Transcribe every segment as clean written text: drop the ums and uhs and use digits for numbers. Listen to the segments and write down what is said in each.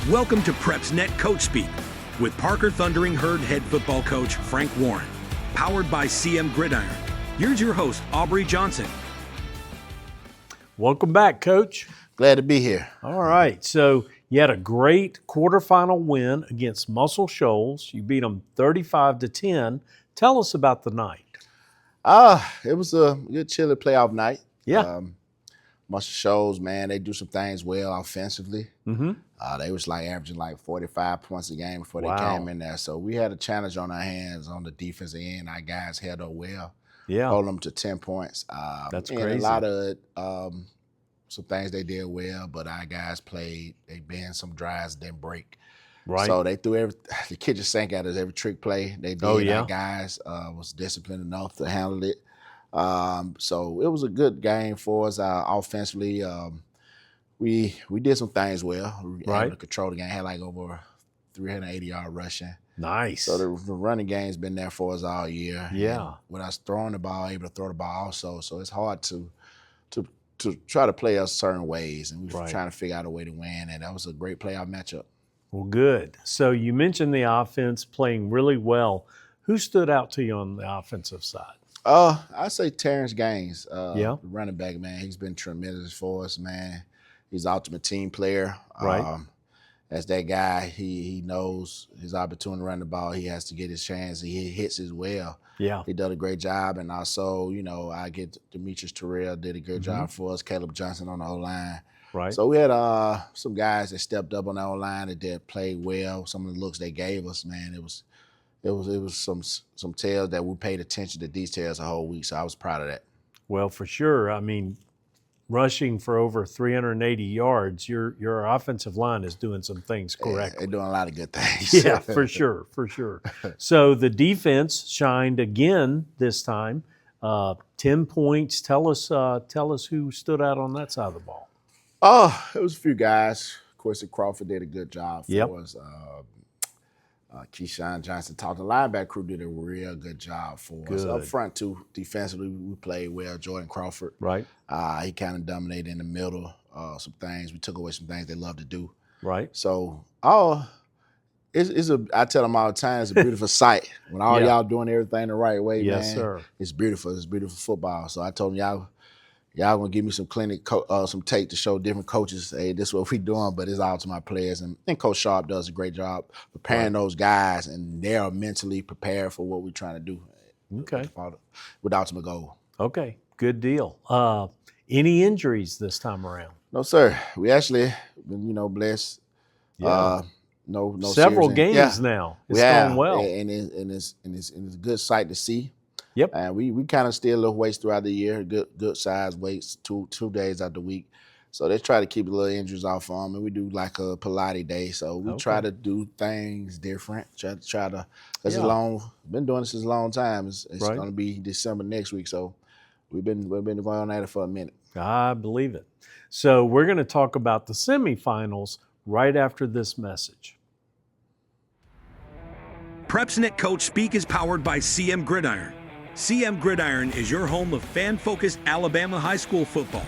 Welcome to PrepsNet Coach Speak with Parker Thundering Herd head football coach Frank Warren. Powered by CM Gridiron. Here's your host, Aubrey Johnson. Welcome back, Coach. Glad to be here. All right, so you had a great quarterfinal win against Muscle Shoals. You beat them 35-10. Tell us about the night. It was a good chilly playoff night. Yeah. Muscle Shoals, man, they do some things well offensively. Mm-hmm. They was averaging 45 points a game before they Wow. came in there. So we had a challenge on our hands on the defensive end. Our guys held up well. Yeah. Hold them to 10 points. That's and crazy. a lot of some things they did well, but our guys played. They bent some drives, didn't break. Right. So they threw the kitchen sink at us every trick play. They did. Oh, yeah. Our guys was disciplined enough to handle it. So it was a good game for us. Offensively, we did some things well. We were able to control the game. Had over 380-yard rushing. Nice. So the running game's been there for us all year. Yeah. And with us throwing the ball, able to throw the ball also. So it's hard to try to play us certain ways, and we were trying to figure out a way to win. And that was a great playoff matchup. Well, good. So you mentioned the offense playing really well. Who stood out to you on the offensive side? I say Terrence Gaines, the running back, man. He's been tremendous for us, man. He's an ultimate team player. Right. As that guy, he knows his opportunity to run the ball. He has to get his chance. He hits as well. Yeah. He did a great job. And also, I get Demetrius Terrell did a good job for us. Caleb Johnson on the O-line. Right. So we had some guys that stepped up on the O-line that did play well. Some of the looks they gave us, man, it was some tales that we paid attention to details the whole week. So I was proud of that. Well, for sure. I mean, rushing for over 380 yards, your offensive line is doing some things correctly. They're doing a lot of good things. Yeah, for sure. So the defense shined again this time. 10 points. Tell us who stood out on that side of the ball. It was a few guys. Of course, Crawford did a good job for us. Keyshawn Johnson talked. The linebacker crew did a real good job for us. Up front, too, defensively, we played well. Jordan Crawford. Right. He kind of dominated in the middle. Some things. We took away some things they love to do. Right. So, I tell them all the time, it's a beautiful sight. When all y'all doing everything the right way, yes, man, sir. It's beautiful. It's beautiful football. So I told them, y'all gonna give me some some tape to show different coaches, hey, this is what we doing, but it's all to my players. And Coach Sharp does a great job preparing those guys, and they're mentally prepared for what we're trying to do. Okay. With the ultimate goal. Okay, good deal. Any injuries this time around? No, sir. We actually been, blessed. Yeah. No several serious games now. It's going well. And it's a good sight to see. Yep. And we kind of still lift weights throughout the year, good size weights, two days out the week. So they try to keep a little injuries off of them, and we do a Pilates day. So we try to do things different. Try to because been doing this a long time. It's going to be December next week, so we've been going on at it for a minute. I believe it. So we're going to talk about the semifinals right after this message. PrepsNet Coach Speak is powered by CM Gridiron. CM Gridiron is your home of fan-focused Alabama high school football.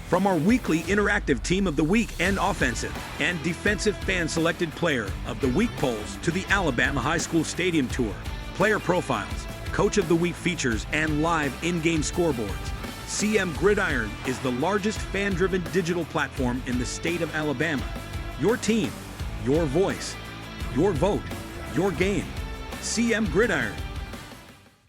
From our weekly interactive Team of the Week and offensive and defensive fan-selected player of the week polls to the Alabama High School Stadium Tour, player profiles, Coach of the Week features, and live in-game scoreboards, CM Gridiron is the largest fan-driven digital platform in the state of Alabama. Your team, your voice, your vote, your game. CM Gridiron.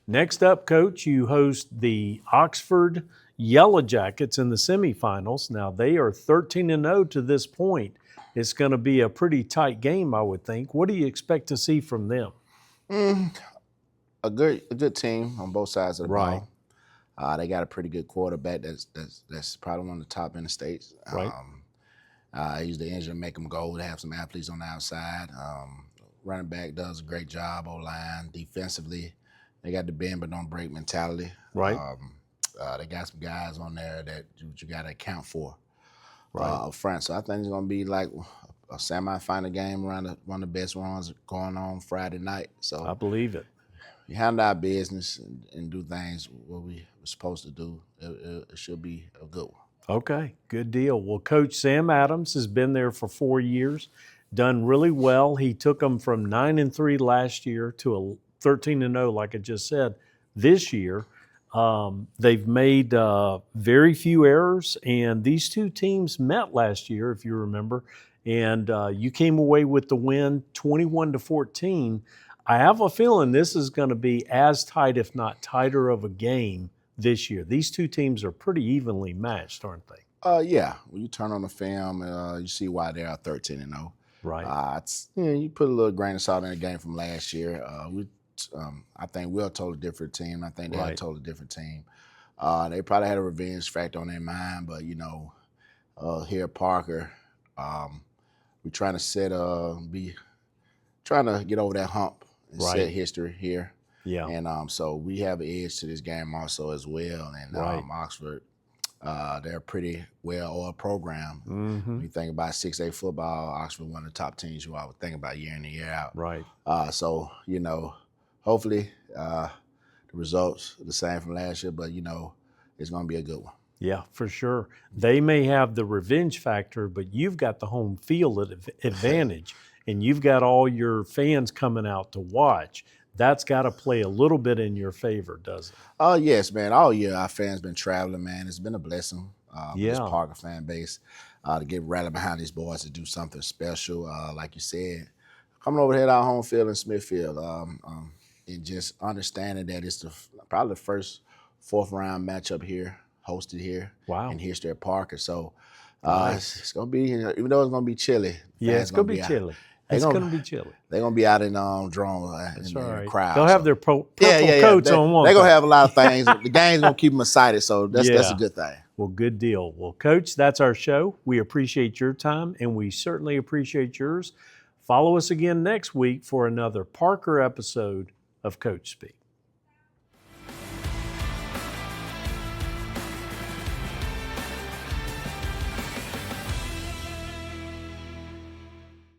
Next up, Coach, you host the Oxford Yellow Jackets in the semifinals. Now, they are 13-0 to this point. It's going to be a pretty tight game, I would think. What do you expect to see from them? A good team on both sides of the ball. They got a pretty good quarterback that's probably one of the top in the states. He's the engine to make them go. They have some athletes on the outside. Running back does a great job. O-line, defensively, they got the bend but don't break mentality. Right. They got some guys on there that you got to account for up front. So I think it's going to be like a semifinal game, one of the best runs going on Friday night. So I believe it. We handle our business and do things what we were supposed to do. It should be a good one. Okay, good deal. Well, Coach Sam Adams has been there for 4 years, done really well. He took them from 9-3 last year to a 13-0, like I just said, this year. They've made very few errors, and these two teams met last year, if you remember, and you came away with the win 21-14. I have a feeling this is going to be as tight, if not tighter, of a game this year. These two teams are pretty evenly matched, aren't they? Yeah. When you turn on the film, you see why they are 13-0. Right. You put a little grain of salt in the game from last year. I think we're a totally different team. I think they're a totally different team. They probably had a revenge factor on their mind, but here at Parker, we're trying to get over that hump and set history here. Yeah. And so we have an edge to this game also as well. And Oxford, they're a pretty well-oiled program. When you think about 6A football, Oxford, one of the top teams you all would think about year in and year out. Right. So hopefully the results are the same from last year, but it's going to be a good one. Yeah, for sure. They may have the revenge factor, but you've got the home field advantage, and you've got all your fans coming out to watch. That's got to play a little bit in your favor, doesn't it? Oh, yes, man. All year our fans been traveling, man. It's been a blessing for this Parker fan base to get rallied behind these boys to do something special. Like you said, coming over here to our home field in Smithfield, and just understanding that it's probably the first fourth-round matchup here, hosted here in history at Parker. So it's going to be, even though it's going to be chilly. Yeah, it's going to be chilly. It's going to be chilly. They're going to be out in drone in the crowd. They'll have their purple coats on one. They're going to have a lot of things. The game's going to keep them excited, so that's a good thing. Well, good deal. Well, Coach, that's our show. We appreciate your time, and we certainly appreciate yours. Follow us again next week for another Parker episode of Coach Speak.